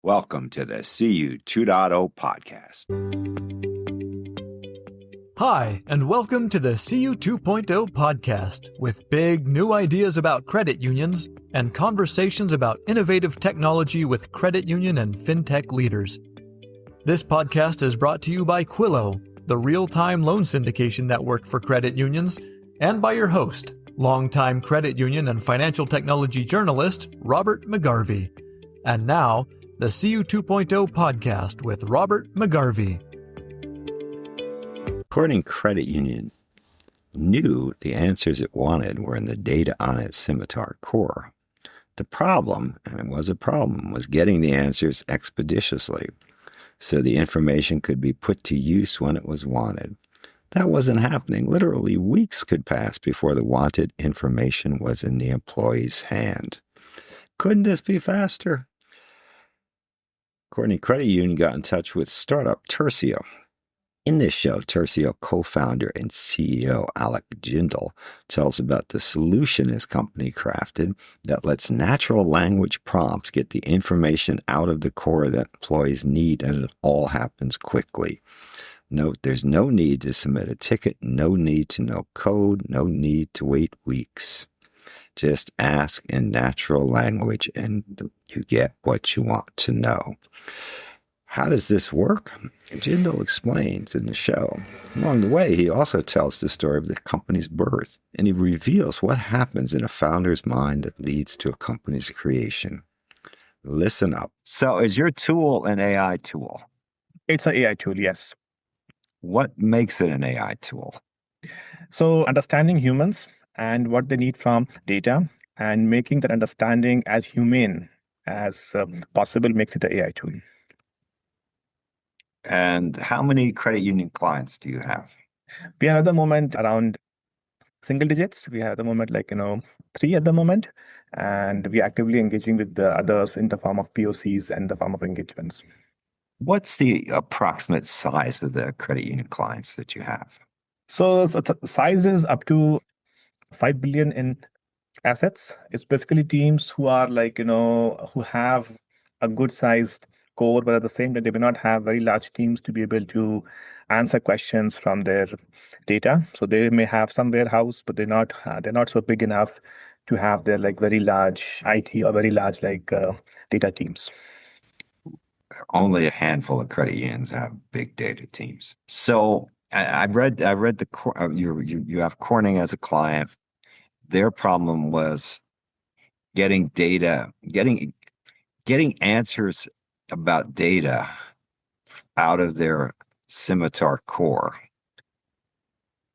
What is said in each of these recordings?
Welcome to the CU 2.0 podcast. Hi, and welcome to the CU 2.0 podcast with big new ideas about credit unions and conversations about innovative technology with credit union and fintech leaders. This podcast is brought to you by Quillo, the real-time loan syndication network for credit unions, and by your host, longtime credit union and financial technology journalist Robert McGarvey. And now, the CU 2.0 podcast with Robert McGarvey. Corning Credit Union knew the answers it wanted were in the data on its Scimitar core. The problem, and it was a problem, was getting the answers expeditiously so the information could be put to use when it was wanted. That wasn't happening. Literally weeks could pass before the wanted information was in the employee's hand. Couldn't this be faster? Corning Credit Union got in touch with startup Tursio. In this show, Tursio co-founder and CEO Alec Jindal tells about the solution his company crafted that lets natural language prompts get the information out of the core that employees need, and it all happens quickly. Note, there's no need to submit a ticket, no need to know code, no need to wait weeks. Just ask in natural language and you get what you want to know. How does this work? Jindal explains in the show. Along the way, he also tells the story of the company's birth, and he reveals what happens in a founder's mind that leads to a company's creation. Listen up. So is your tool an AI tool? It's an AI tool, yes. What makes it an AI tool? So understanding humans and what they need from data and making that understanding as humane as possible makes it an AI tool. And how many credit union clients do you have? We are at the moment around single digits. We have at the moment 3 at the moment. And we are actively engaging with the others in the form of POCs and the form of engagements. What's the approximate size of the credit union clients that you have? So size is up to 5 billion in assets. It's basically teams who are who have a good sized core, but at the same time, they may not have very large teams to be able to answer questions from their data. So they may have some warehouse, but they're not so big enough to have their very large IT or very large data teams. Only a handful of credit unions have big data teams. So I read you have Corning as a client. Their problem was getting data, getting answers about data out of their Scimitar core.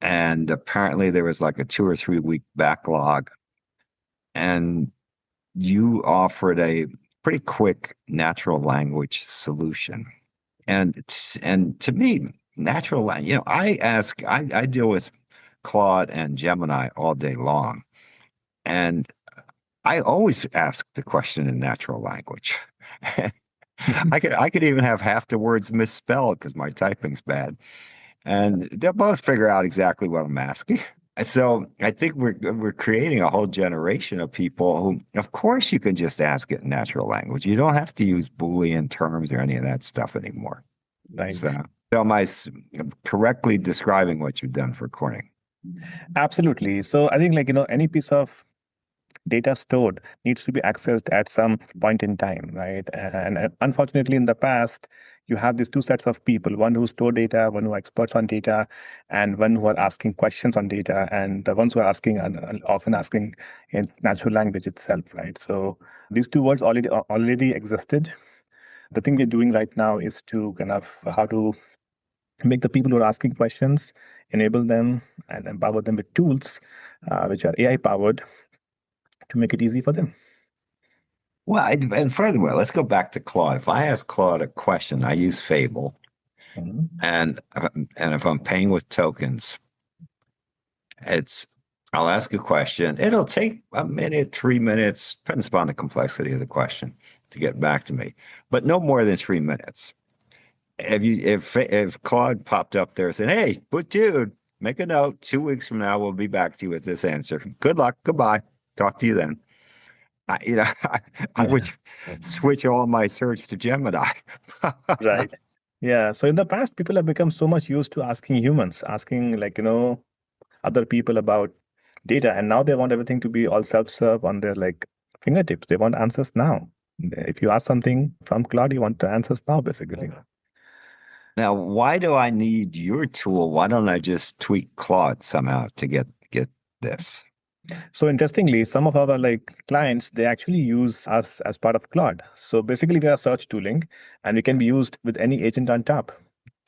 And apparently there was like a 2 or 3 week backlog. And you offered a pretty quick natural language solution. And to me, natural language, I deal with Claude and Gemini all day long. And I always ask the question in natural language. I could even have half the words misspelled because my typing's bad. And they'll both figure out exactly what I'm asking. And so I think we're creating a whole generation of people who, of course, you can just ask it in natural language. You don't have to use Boolean terms or any of that stuff anymore. Right. So am I correctly describing what you've done for Corning? Absolutely. So I think any piece of data stored needs to be accessed at some point in time, right? And unfortunately, in the past, you have these 2 sets of people, one who store data, one who are experts on data, and one who are asking questions on data. And the ones who are asking are often asking in natural language itself, right? So these 2 words already existed. The thing we're doing right now is to how to make the people who are asking questions, enable them and empower them with tools which are AI powered, to make it easy for them. Well, and furthermore, let's go back to Claude. If I ask Claude a question, I use Fable, and if I'm paying with tokens, I'll ask a question. It'll take a minute, 3 minutes, depends upon the complexity of the question, to get back to me, but no more than 3 minutes. If Claude popped up there saying, "Hey, but dude, make a note. 2 weeks from now, we'll be back to you with this answer. Good luck. Goodbye. Talk to you then." I would switch all my search to Gemini. Right. Yeah. So in the past, people have become so much used to asking humans, asking other people about data, and now they want everything to be all self-serve on their fingertips. They want answers now. If you ask something from Claude, you want the answers now, basically. Now, why do I need your tool? Why don't I just tweak Claude somehow to get this? So interestingly, some of our clients, they actually use us as part of Claude. So basically, we are search tooling, and we can be used with any agent on top.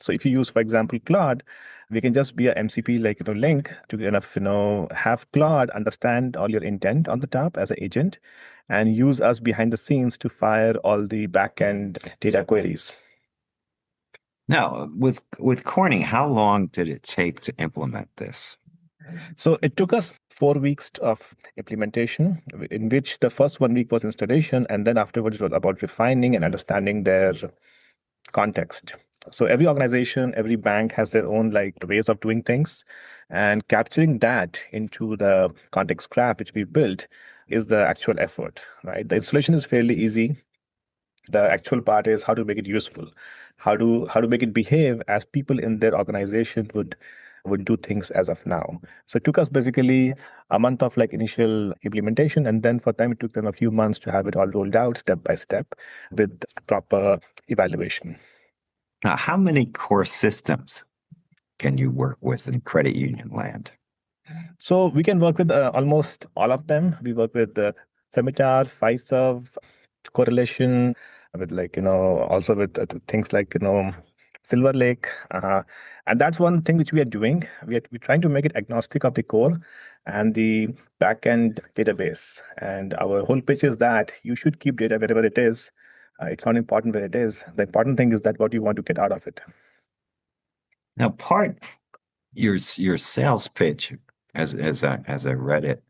So if you use, for example, Claude, we can just be a MCP link to have Claude understand all your intent on the top as an agent, and use us behind the scenes to fire all the backend data queries. Now, with Corning, how long did it take to implement this? So it took us 4 weeks of implementation, in which the first 1 week was installation, and then afterwards it was about refining and understanding their context. So every organization, every bank has their own ways of doing things, and capturing that into the context graph which we built is the actual effort, right? The installation is fairly easy. The actual part is how to make it useful, how to make it behave as people in their organization would do things as of now. So it took us basically a month of initial implementation, and then for them it took them a few months to have it all rolled out step by step with proper evaluation. Now, how many core systems can you work with in credit union land? So we can work with almost all of them. We work with Scimitar, Fiserv, Correlation, with also with things like Silver Lake, and that's one thing which we are doing. We're trying to make it agnostic of the core and the backend database. And our whole pitch is that you should keep data wherever it is. It's not important where it is. The important thing is that what you want to get out of it. Now, part your sales pitch, as I read it,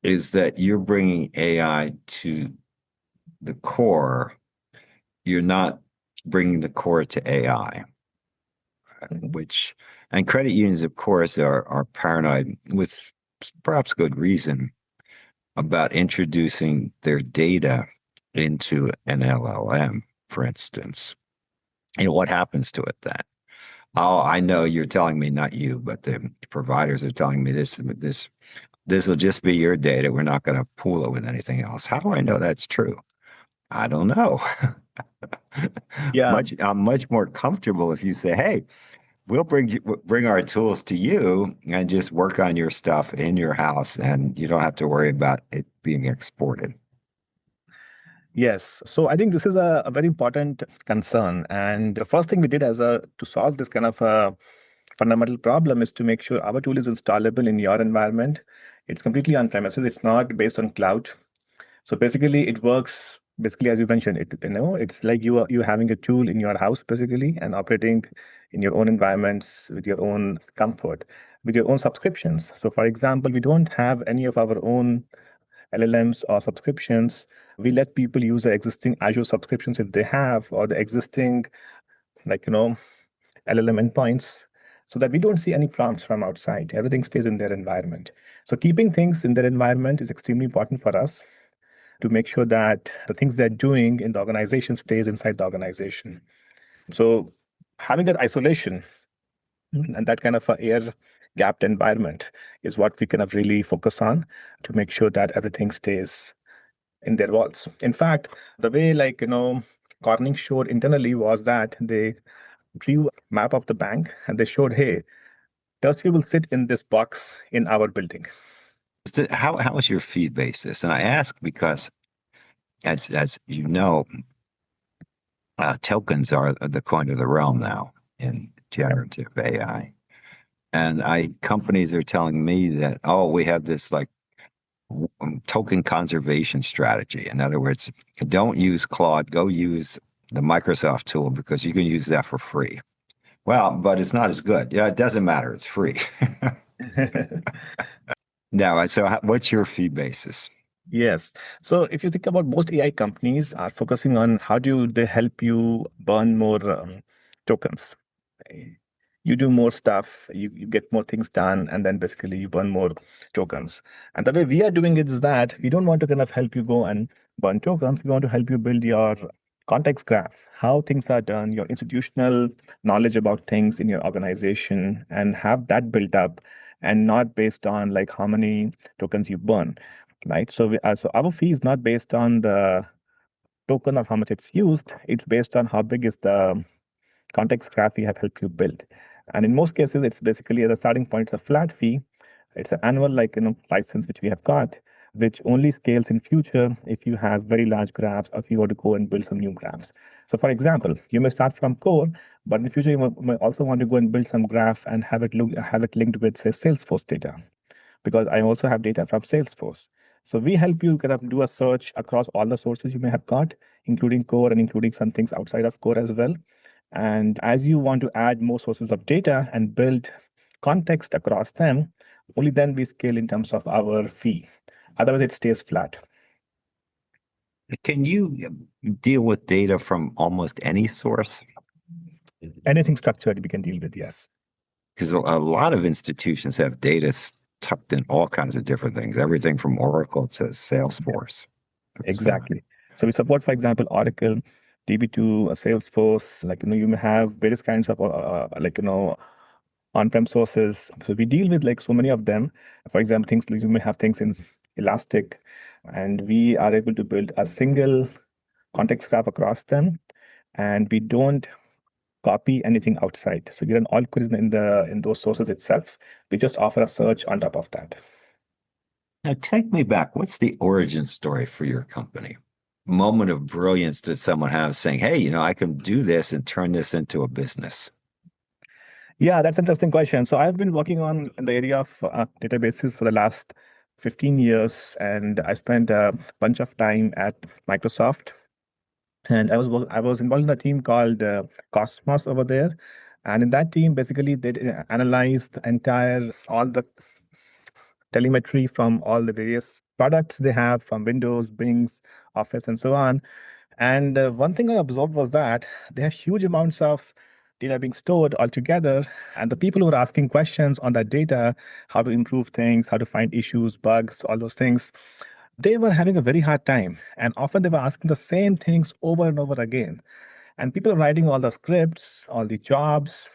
is that you're bringing AI to the core. You're not bringing the core to AI, which, and credit unions, of course, are paranoid with perhaps good reason about introducing their data into an LLM, for instance. What happens to it then? Oh, I know you're telling me, not you, but the providers are telling me this will just be your data. We're not going to pool it with anything else. How do I know that's true? I don't know. Yeah. I'm much more comfortable if you say, "Hey, we'll bring our tools to you and just work on your stuff in your house, and you don't have to worry about it being exported." Yes. So I think this is a very important concern. And the first thing we did to solve this kind of a fundamental problem is to make sure our tool is installable in your environment. It's completely on premises. It's not based on cloud. So basically it works basically as you mentioned, it's like you having a tool in your house basically and operating in your own environments with your own comfort, with your own subscriptions. So for example, we don't have any of our own LLMs or subscriptions. We let people use the existing Azure subscriptions if they have, or the existing, LLM endpoints, so that we don't see any prompts from outside. Everything stays in their environment. So keeping things in their environment is extremely important for us to make sure that the things they're doing in the organization stays inside the organization. So having that isolation and that kind of a air gapped environment is what we kind of really focus on to make sure that everything stays in their walls. In fact, the way Corning showed internally was that they drew a map of the bank and they showed, hey, Tursio will sit in this box in our building. How is your fee basis? And I ask because, as you know, tokens are the coin of the realm now in generative AI. And companies are telling me that, oh, we have this token conservation strategy. In other words, don't use Claude, go use the Microsoft tool because you can use that for free. Well, but it's not as good. Yeah, it doesn't matter. It's free. Now, so what's your fee basis? Yes. So if you think about most AI companies are focusing on how do they help you burn more tokens. you do more stuff, you get more things done, and then basically you burn more tokens. And the way we are doing it is that we don't want to kind of help you go and burn tokens. We want to help you build your context graph, how things are done, your institutional knowledge about things in your organization, and have that built up and not based on like how many tokens you burn, right? So our fee is not based on the token or how much it's used. It's based on how big is the context graph we have helped you build. And in most cases, it's basically as a starting point, it's a flat fee. It's an annual license which we have got, which only scales in future if you have very large graphs or if you want to go and build some new graphs. So for example, you may start from core, but in the future you may also want to go and build some graph and have it linked with say Salesforce data, because I also have data from Salesforce. So we help you kind of do a search across all the sources you may have got, including core and including some things outside of core as well. And as you want to add more sources of data and build context across them, only then we scale in terms of our fee. Otherwise, it stays flat. Can you deal with data from almost any source? Anything structured, we can deal with, yes. Because a lot of institutions have data tucked in all kinds of different things, everything from Oracle to Salesforce. Exactly. So we support, for example, Oracle, DB2, Salesforce. You may have various kinds of on-prem sources. So we deal with like so many of them. For example, things like you may have things in Elastic, and we are able to build a single context graph across them, and we don't copy anything outside. So we run all queries in those sources itself. We just offer a search on top of that. Now, take me back. What's the origin story for your company? Moment of brilliance did someone have saying, hey, I can do this and turn this into a business? Yeah, that's an interesting question. So I've been working on the area of databases for the last 15 years, and I spent a bunch of time at Microsoft. And I was involved in a team called Cosmos over there. And in that team, basically, they analyze the entire, all the telemetry from all the various products they have from Windows, Bings, Office, and so on. And one thing I observed was that they have huge amounts of data being stored altogether. And the people who are asking questions on that data, how to improve things, how to find issues, bugs, all those things, they were having a very hard time. And often they were asking the same things over and over again. And people are writing all the scripts, all the jobs,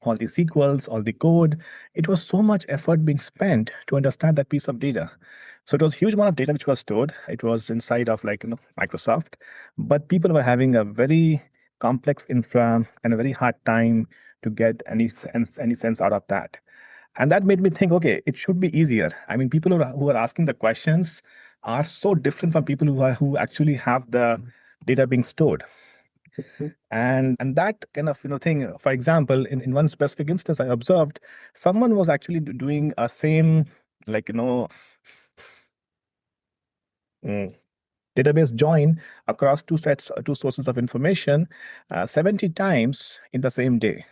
all the SQLs, all the code. It was so much effort being spent to understand that piece of data. So it was a huge amount of data which was stored. It was inside of Microsoft, but people were having a very complex infra and a very hard time to get any sense out of that. And that made me think, okay, it should be easier. I mean, people who are asking the questions are so different from people who actually have the data being stored. And that kind of thing, for example, in one specific instance I observed someone was actually doing a same like mm, database join across two sources of information 70 times in the same day.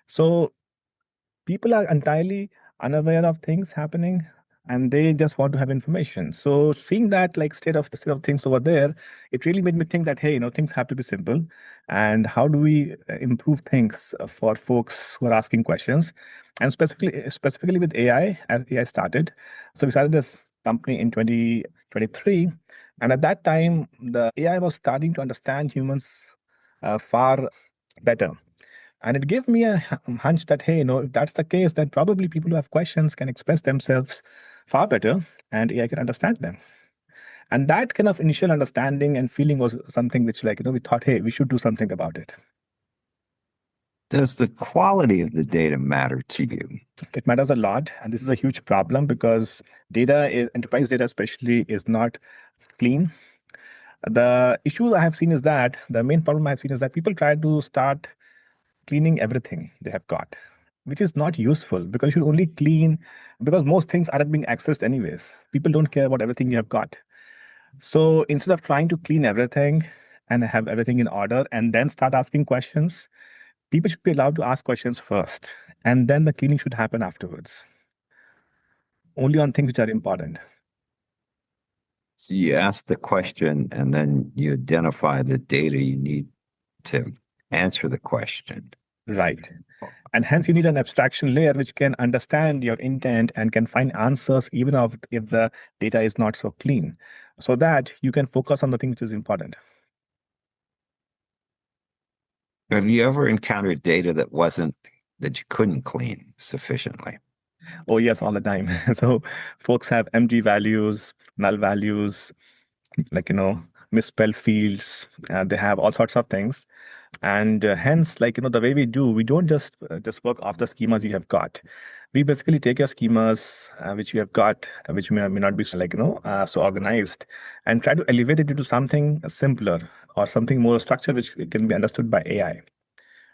So people are entirely unaware of things happening, and they just want to have information. So seeing that like state of things over there, it really made me think that, hey, things have to be simple. And how do we improve things for folks who are asking questions? And specifically with AI, as AI started. So we started this company in 2023. And at that time, the AI was starting to understand humans far better. And it gave me a hunch that, hey, if that's the case, then probably people who have questions can express themselves far better and AI can understand them. And that kind of initial understanding and feeling was something which, we thought, hey, we should do something about it. Does the quality of the data matter to you? It matters a lot. And this is a huge problem because enterprise data especially, is not clean. The issue I have seen is that the main problem I've seen is that people try to start cleaning everything they have got, which is not useful because you should only clean because most things aren't being accessed anyways. People don't care about everything you have got. So instead of trying to clean everything and have everything in order and then start asking questions, people should be allowed to ask questions first, and then the cleaning should happen afterwards. Only on things which are important. So you ask the question and then you identify the data you need to answer the question. Right. And hence, you need an abstraction layer which can understand your intent and can find answers even if the data is not so clean, so that you can focus on the thing which is important. Have you ever encountered data that you couldn't clean sufficiently? Oh, yes, all the time. So folks have empty values, null values, like, misspelled fields. They have all sorts of things. And hence, like, the way we don't just work off the schemas you have got. We basically take your schemas, which you have got, which may or may not be so, like, so organized, and try to elevate it into something simpler or something more structured, which can be understood by AI.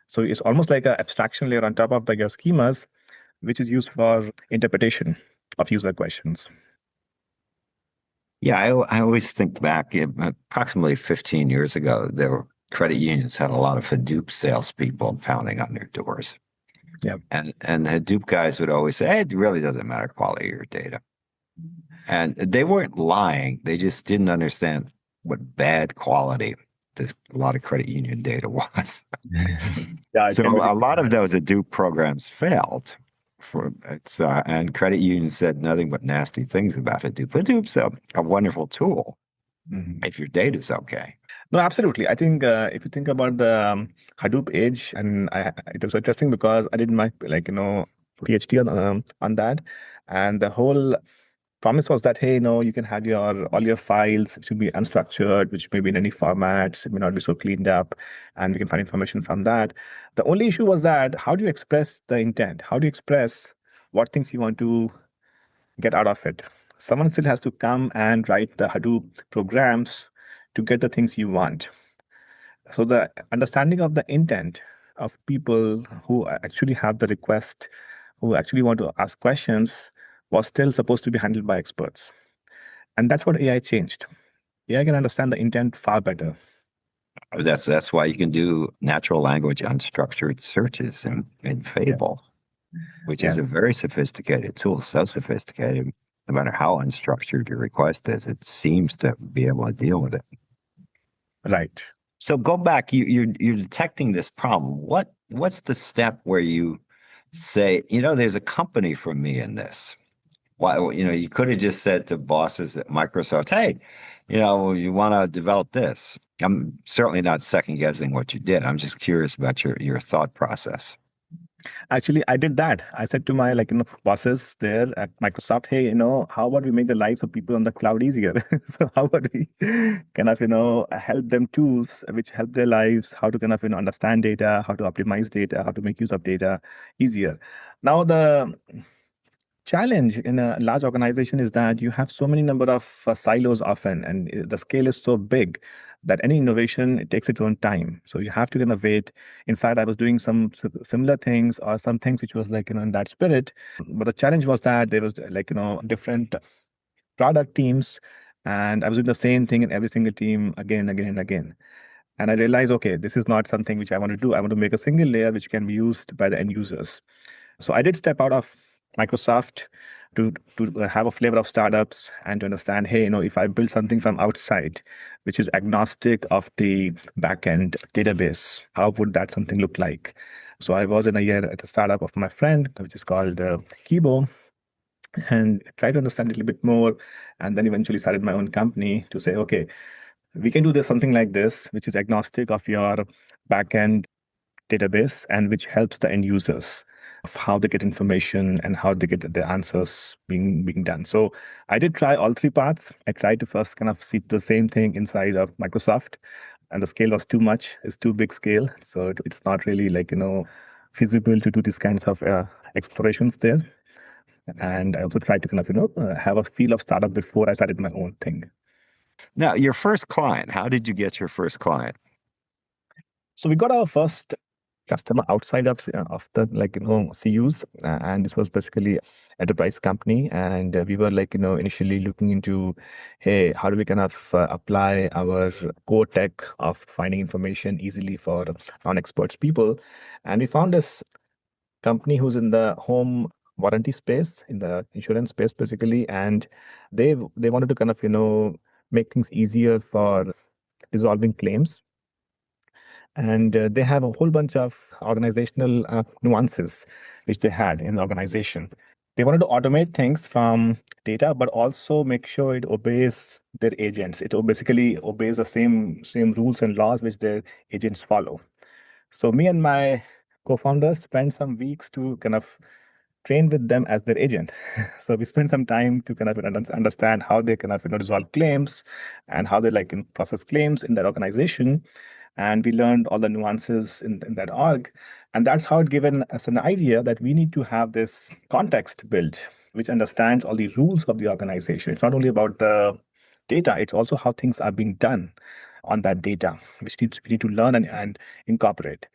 So it's almost like an abstraction layer on top of your schemas, which is used for interpretation of user questions. Yeah, I always think back approximately 15 years ago, there were credit unions had a lot of Hadoop salespeople pounding on their doors. Yeah. And the Hadoop guys would always say, hey, it really doesn't matter quality of your data. And they weren't lying. They just didn't understand what bad quality a lot of credit union data was. Yeah, it So can be a really lot of bad. those Hadoop programs failed. And credit unions said nothing but nasty things about Hadoop. Hadoop's a wonderful tool Mhm. if your data's okay. No, absolutely. I think if you think about the Hadoop age, and it was interesting because I did my PhD on that, and the whole promise was that, hey, you can have all your files, it should be unstructured, which may be in any formats, it may not be so cleaned up, and we can find information from that. The only issue was that how do you express the intent? How do you express what things you want to get out of it? Someone still has to come and write the Hadoop programs to get the things you want. So the understanding of the intent of people who actually have the request, who actually want to ask questions, was still supposed to be handled by experts. And that's what AI changed. AI can understand the intent far better. That's why you can do natural language unstructured searches in Yeah. Fable, which is a Yes. very sophisticated tool. So sophisticated, no matter how unstructured your request is, it seems to be able to deal with it. Right. So go back. You're detecting this problem. What's the step where you say, there's a company for me in this? Why, you could have just said to bosses at Microsoft, hey, you want to develop this. I'm certainly not second guessing what you did. I'm just curious about your thought process. Actually, I did that. I said to my bosses there at Microsoft, hey, how about we make the lives of people on the cloud easier? So how about we kind of help them tools which help their lives, how to kind of understand data, how to optimize data, how to make use of data easier. Now the challenge in a large organization is that you have so many number of silos often, and the scale is so big that any innovation, it takes its own time. So you have to innovate. In fact, I was doing some similar things or some things which was like in that spirit, but the challenge was that there was different product teams, and I was doing the same thing in every single team again and again and again. And I realized, okay, this is not something which I want to do. I want to make a single layer which can be used by the end users. So I did step out of Microsoft to have a flavor of startups and to understand, hey, if I build something from outside, which is agnostic of the backend database, how would that something look like? So I was in a year at a startup of my friend, which is called Kibo, and tried to understand a little bit more, and then eventually started my own company to say, okay, we can do this something like this, which is agnostic of your backend database and which helps the end users of how they get information and how they get the answers being done. So I did try all three parts. I tried to first kind of see the same thing inside of Microsoft, and the scale was too much. It's too big scale, so it's not really feasible to do these kinds of explorations there. And I also tried to kind of have a feel of startup before I started my own thing. Now, your first client, how did you get your first client? So we got our first customer outside of the CUs, and this was basically enterprise company, and we were initially looking into, hey, how do we kind of apply our core tech of finding information easily for non-experts people, and we found this company who's in the home warranty space, in the insurance space basically, and they wanted to kind of make things easier for resolving claims. And they have a whole bunch of organizational nuances which they had in the organization. They wanted to automate things from data, but also make sure it obeys their agents. It basically obeys the same rules and laws which their agents follow. So me and my co-founders spent some weeks to kind of train with them as their agent. So we spent some time to kind of understand how they kind of resolve claims and how they process claims in that organization. And we learned all the nuances in that org. And that's how it given us an idea that we need to have this context built, which understands all the rules of the organization. It's not only about the data, it's also how things are being done on that data, which we need to learn and incorporate.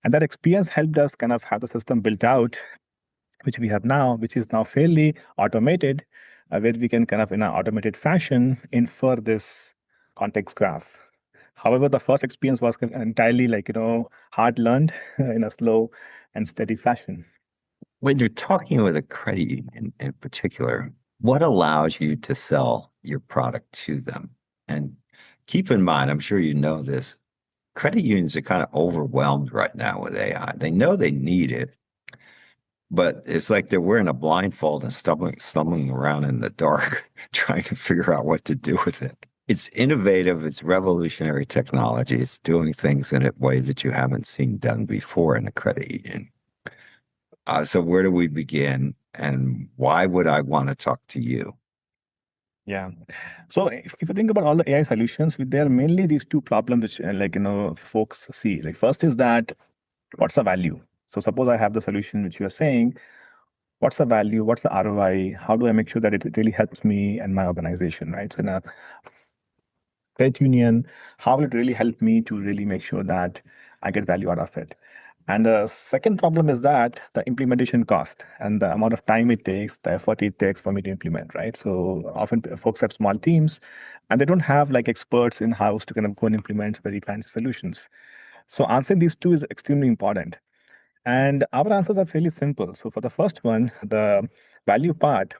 And that experience helped us kind of have the system built out, which we have now, which is now fairly automated, where we can kind of in an automated fashion infer this context graph. However, the first experience was entirely hard learned in a slow and steady fashion. When you're talking with a credit union in particular, what allows you to sell your product to them? And keep in mind, I'm sure you know this, credit unions are kind of overwhelmed right now with AI. They know they need it, but it's like they're wearing a blindfold and stumbling around in the dark, trying to figure out what to do with it. It's innovative, it's revolutionary technology, it's doing things in a way that you haven't seen done before in a credit union. So where do we begin, and why would I want to talk to you? Yeah. So if you think about all the AI solutions, there are mainly these two problems which folks see. Like first is that what's the value? So suppose I have the solution which you are saying, what's the value? What's the ROI? How do I make sure that it really helps me and my organization, right? So in a credit union, how will it really help me to really make sure that I get value out of it? And the second problem is that the implementation cost and the amount of time it takes, the effort it takes for me to implement, right? So often folks have small teams and they don't have like experts in house to kind of go and implement very fancy solutions. So answering these two is extremely important. And our answers are fairly simple. So for the first one, the value part,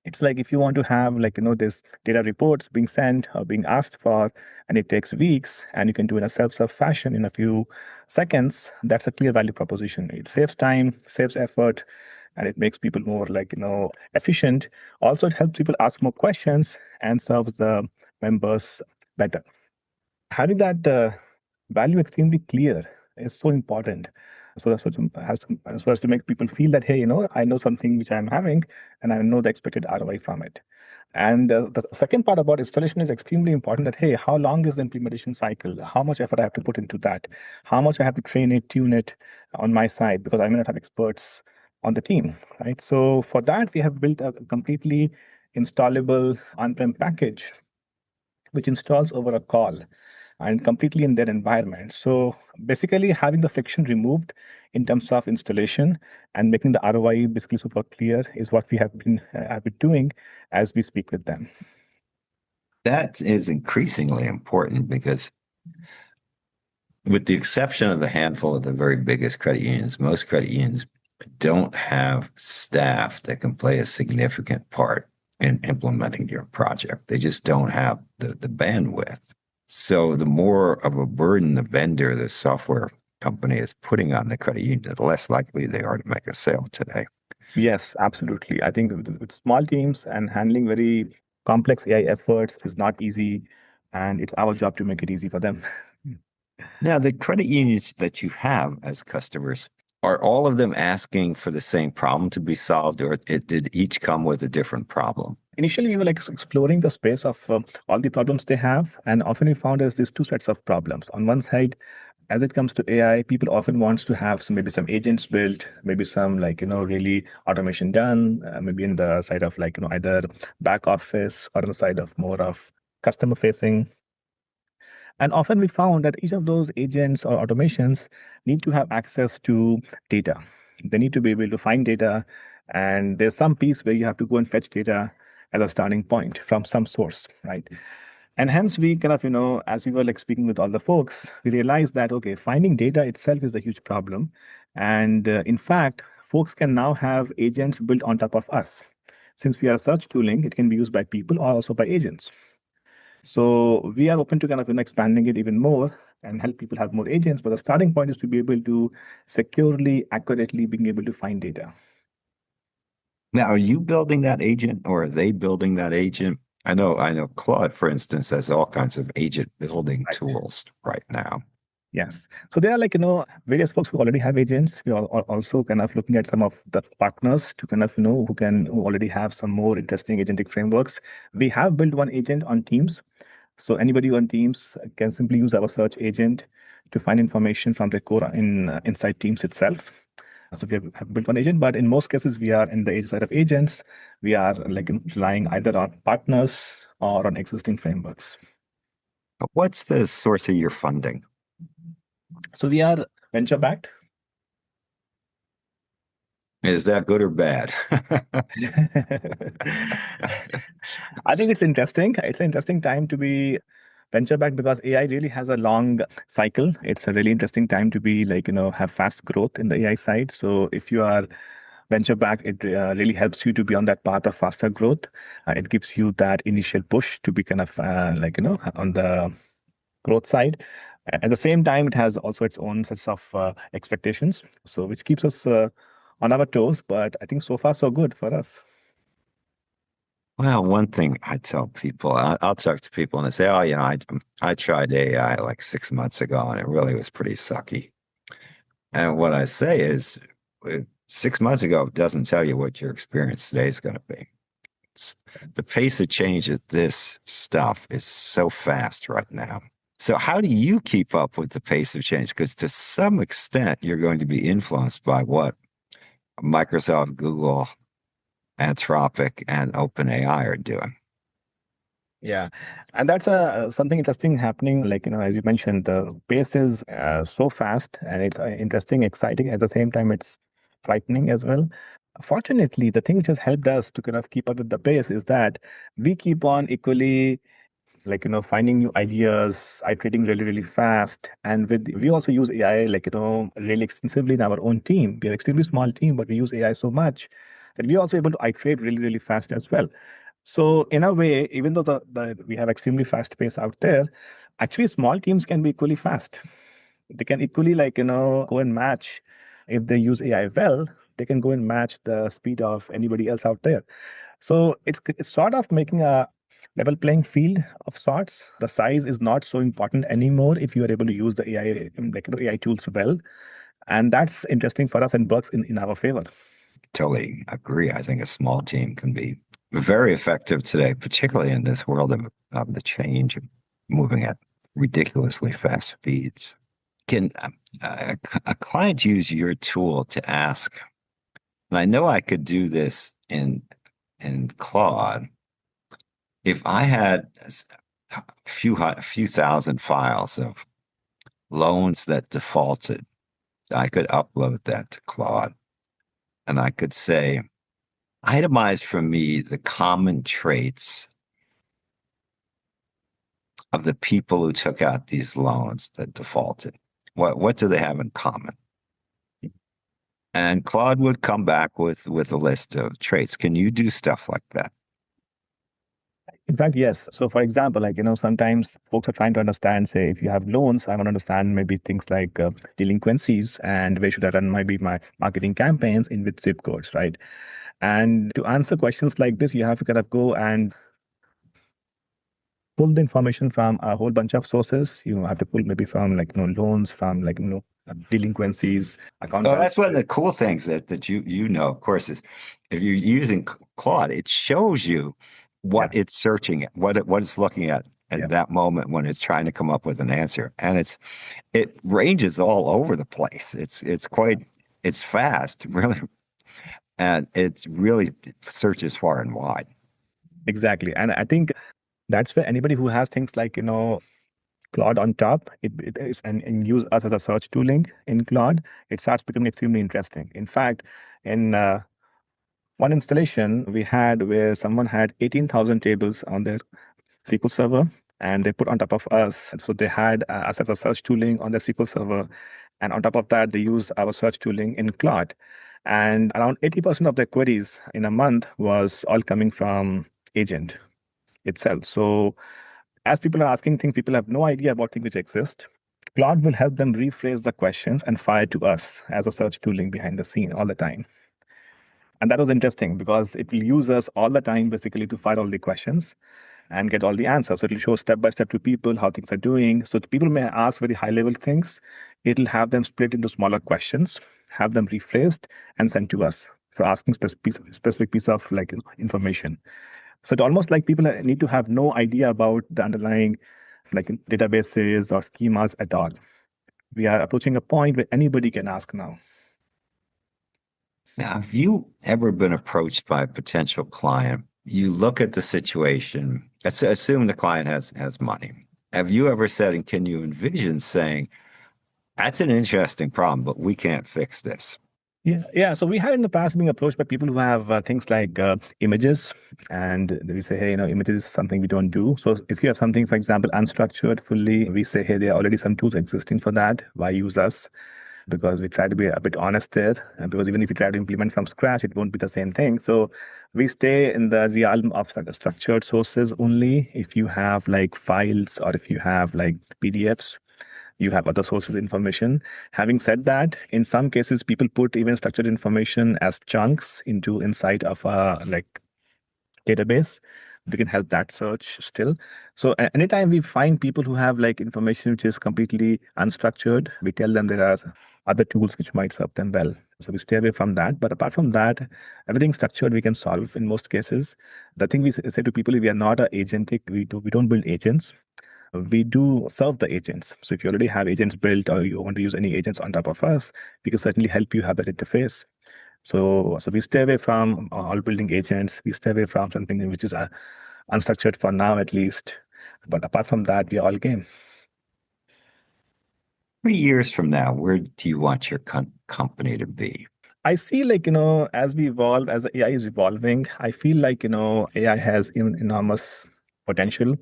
it's like if you want to have this data reports being sent or being asked for, and it takes weeks, and you can do it in a self-serve fashion in a few seconds, that's a clear value proposition. It saves time, saves effort, and it makes people more efficient. Also, it helps people ask more questions and serves the members better. Having that value extremely clear is so important. So that's what as well as to make people feel that, hey, I know something which I'm having, and I know the expected ROI from it. And the second part about installation is extremely important. That hey, how long is the implementation cycle? How much effort I have to put into that? How much I have to train it, tune it on my side, because I may not have experts on the team, right? So for that, we have built a completely installable on-prem package which installs over a call and completely in their environment. So basically having the friction removed in terms of installation and making the ROI basically super clear is what we have been doing as we speak with them. That is increasingly important because, with the exception of a handful of the very biggest credit unions, most credit unions don't have staff that can play a significant part in implementing your project. They just don't have the bandwidth. So the more of a burden the vendor, the software company is putting on the credit union, the less likely they are to make a sale today. Yes, absolutely. I think with small teams and handling very complex AI efforts is not easy, and it's our job to make it easy for them. Now, the credit unions that you have as customers, are all of them asking for the same problem to be solved, or did each come with a different problem? Initially, we were exploring the space of all the problems they have, and often we found there's these two sets of problems. On one side, as it comes to AI, people often wants to have maybe some agents built, maybe some really automation done, maybe in the side of either back office or on the side of more of customer facing. And often we found that each of those agents or automations need to have access to data. They need to be able to find data. And there's some piece where you have to go and fetch data as a starting point from some source, right? And hence we kind of, as we were speaking with all the folks, we realized that, okay, finding data itself is a huge problem. And in fact, folks can now have agents built on top of us. Since we are search tooling, it can be used by people or also by agents. So we are open to kind of expanding it even more and help people have more agents. But the starting point is to be able to securely, accurately being able to find data. Now, are you building that agent or are they building that agent? I know Claude, for instance, has all kinds of agent building Right. tools right now. Yes. So there are various folks who already have agents. We are also kind of looking at some of the partners to kind of, who already have some more interesting agentic frameworks. We have built one agent on Teams. So anybody on Teams can simply use our search agent to find information from the core inside Teams itself. So we have built one agent, but in most cases, we are in the side of agents. We are relying either on partners or on existing frameworks. What's the source of your funding? So we are venture backed. Is that good or bad? I think it's interesting. It's an interesting time to be venture backed because AI really has a long cycle. It's a really interesting time to be have fast growth in the AI side. So if you are venture backed, it really helps you to be on that path of faster growth. It gives you that initial push to be kind of on the growth side. At the same time, it has also its own sets of expectations, so which keeps us on our toes. But I think so far so good for us. Well, one thing I tell people, I'll talk to people and they say, "Oh, I tried AI like 6 months ago, and it really was pretty sucky." And what I say is, 6 months ago doesn't tell you what your experience today is going to be. The pace of change of this stuff is so fast right now. So, how do you keep up with the pace of change? Because to some extent, you're going to be influenced by what Microsoft, Google, Anthropic, and OpenAI are doing. Yeah, and that's something interesting happening. As you mentioned, the pace is so fast, and it's interesting, exciting. At the same time, it's frightening as well. Fortunately, the thing which has helped us to kind of keep up with the pace is that we keep on equally finding new ideas, iterating really really fast. And we also use AI really extensively in our own team. We are extremely small team, but we use AI so much that we're also able to iterate really really fast as well. So in a way, even though we have extremely fast pace out there, actually small teams can be equally fast. They can equally go and match. If they use AI well, they can go and match the speed of anybody else out there. So it's sort of making a level playing field of sorts. The size is not so important anymore if you are able to use the AI AI tools well, and that's interesting for us and works in our favor. Totally agree. I think a small team can be very effective today, particularly in this world of the change, moving at ridiculously fast speeds. Can a client use your tool to ask? And I know I could do this in Claude if I had a few thousand files of loans that defaulted. I could upload that to Claude, and I could say, itemize for me the common traits of the people who took out these loans that defaulted. What do they have in common? And Claude would come back with a list of traits. Can you do stuff like that? In fact, yes. So, for example, sometimes folks are trying to understand, say, if you have loans, I want to understand maybe things like delinquencies and where should I run maybe my marketing campaigns in with zip codes, right? And to answer questions like this, you have to kind of go and pull the information from a whole bunch of sources. You have to pull maybe from loans, from delinquencies, account Oh, balance. that's one of the cool things that you know, of course, is if you're using Claude, it shows you what Yeah, it's searching at, what it's looking at yeah. that moment when it's trying to come up with an answer. And it ranges all over the place. It's fast, really, and it's really searches far and wide. Exactly. And I think that's where anybody who has things like, Claude on top, it is and use us as a search tooling in Claude, it starts becoming extremely interesting. In fact, in one installation we had where someone had 18,000 tables on their SQL server and they put on top of us. So they had us as a search tooling on their SQL server. And on top of that, they used our search tooling in Claude. And around 80% of their queries in a month was all coming from agent itself. So as people are asking things, people have no idea about things which exist. Claude will help them rephrase the questions and fire to us as a search tooling behind the scene all the time. And that was interesting because it will use us all the time basically to fire all the questions and get all the answers. So it'll show step by step to people how things are doing. So the people may ask very high level things. It'll have them split into smaller questions, have them rephrased and sent to us for asking specific piece of like information. So it's almost like people need to have no idea about the underlying like databases or schemas at all. We are approaching a point where anybody can ask now. Now, have you ever been approached by a potential client? You look at the situation, assume the client has money. Have you ever said, and can you envision saying, that's an interesting problem, but we can't fix this? Yeah. So we have in the past been approached by people who have things like images, and we say, hey, images is something we don't do. So if you have something, for example, unstructured fully, we say, hey, there are already some tools existing for that. Why use us? Because we try to be a bit honest there. And because even if you try to implement from scratch, it won't be the same thing. So we stay in the realm of like structured sources only. If you have like files or if you have like PDFs, you have other sources of information. Having said that, in some cases, people put even structured information as chunks into inside of a like database. We can help that search still. So anytime we find people who have like information which is completely unstructured, we tell them there are other tools which might serve them well. So we stay away from that. But apart from that, everything structured we can solve in most cases. The thing we say to people, we are not a agentic. We don't build agents. We do serve the agents. So if you already have agents built or you want to use any agents on top of us, we can certainly help you have that interface. So we stay away from all building agents. We stay away from something which is unstructured for now, at least. But apart from that, we are all game. 3 years from now, where do you want your company to be? I see like, as we evolve, as AI is evolving, I feel like, AI has enormous potential.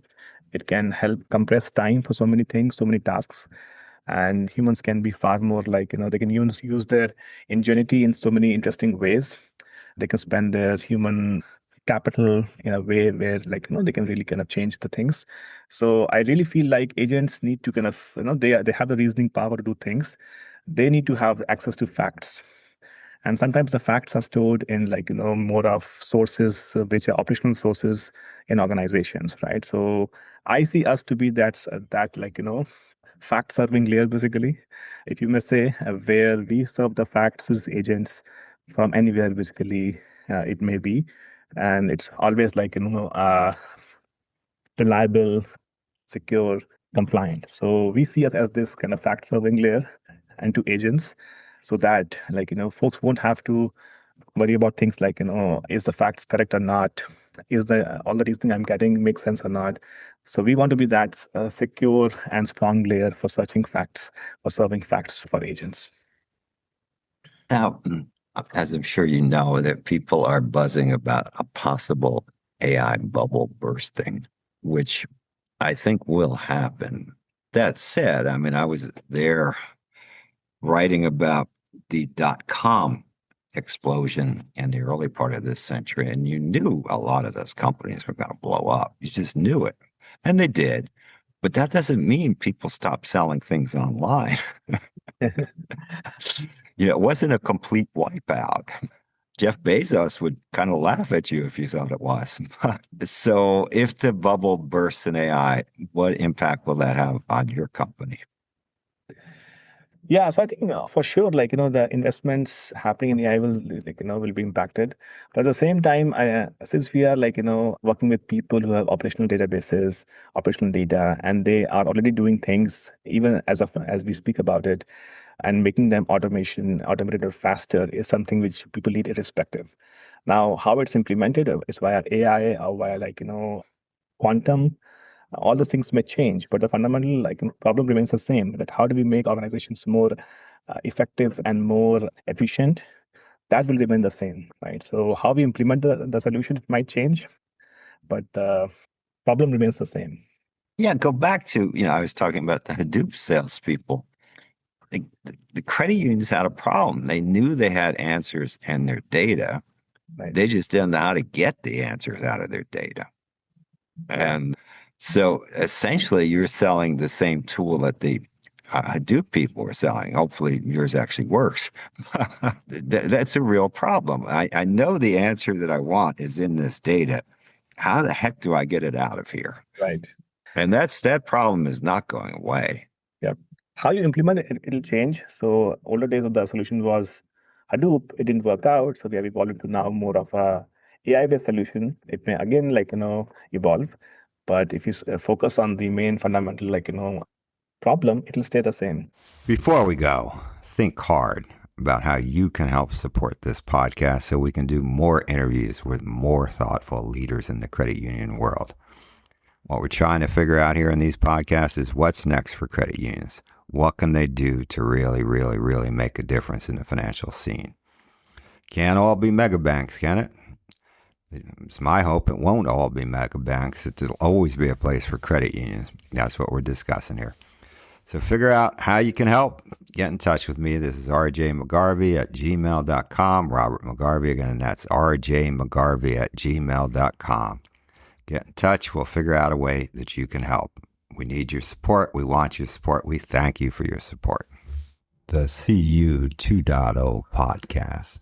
It can help compress time for so many things, so many tasks. And humans can be far more like, they can use their ingenuity in so many interesting ways. They can spend their human capital in a way where like, they can really kind of change the things. So I really feel like agents need to kind of, they have the reasoning power to do things. They need to have access to facts. And sometimes the facts are stored in like, more of sources which are operational sources in organizations, right? So I see us to be that like, fact serving layer basically, if you may say, where we serve the facts to agents from anywhere basically it may be. And it's always like, reliable, secure, compliant. So we see us as this kind of fact serving layer and to agents so that like, folks won't have to worry about things like, is the facts correct or not? Is the all the reasoning I'm getting make sense or not? So we want to be that secure and strong layer for searching facts, for serving facts for agents. Now, as I'm sure you know, that people are buzzing about a possible AI bubble bursting, which I think will happen. That said, I mean, I was there writing about the .com explosion in the early part of this century, and you knew a lot of those companies were going to blow up. You just knew it, and they did. But that doesn't mean people stopped selling things online. It wasn't a complete wipeout. Jeff Bezos would kind of laugh at you if you thought it was. So if the bubble bursts in AI, what impact will that have on your company? Yeah, so I think for sure, like the investments happening in AI will like will be impacted. But at the same time, since we are like working with people who have operational databases, operational data, and they are already doing things even as we speak about it, and making them automated or faster is something which people need irrespective. Now, how it's implemented is via AI or via like quantum. All those things may change, but the fundamental like problem remains the same. That how do we make organizations more effective and more efficient? That will remain the same, right? So how we implement the solution it might change, but the problem remains the same. Yeah, go back to, I was talking about the Hadoop salespeople. The credit unions had a problem. They knew they had answers in their data. Right. They just didn't know how to get the answers out of their data. And so essentially you're selling the same tool that the Hadoop people were selling. Hopefully yours actually works. That's a real problem. I know the answer that I want is in this data. How the heck do I get it out of here? Right. And that problem is not going away. Yep. How you implement it, it'll change. So older days of the solution was Hadoop. It didn't work out. So we have evolved to now more of a AI-based solution. It may again, evolve. But if you focus on the main fundamental, problem, it'll stay the same. Before we go, think hard about how you can help support this podcast so we can do more interviews with more thoughtful leaders in the credit union world. What we're trying to figure out here in these podcasts is what's next for credit unions. What can they do to really, really, really make a difference in the financial scene? Can't all be mega banks, can it? It's my hope it won't all be mega banks. It'll always be a place for credit unions. That's what we're discussing here. So figure out how you can help. Get in touch with me. This is rjmcgarvey@gmail.com. Robert McGarvey, again, that's rjmcgarvey@gmail.com. Get in touch. We'll figure out a way that you can help. We need your support. We want your support. We thank you for your support. The CU 2.0 podcast.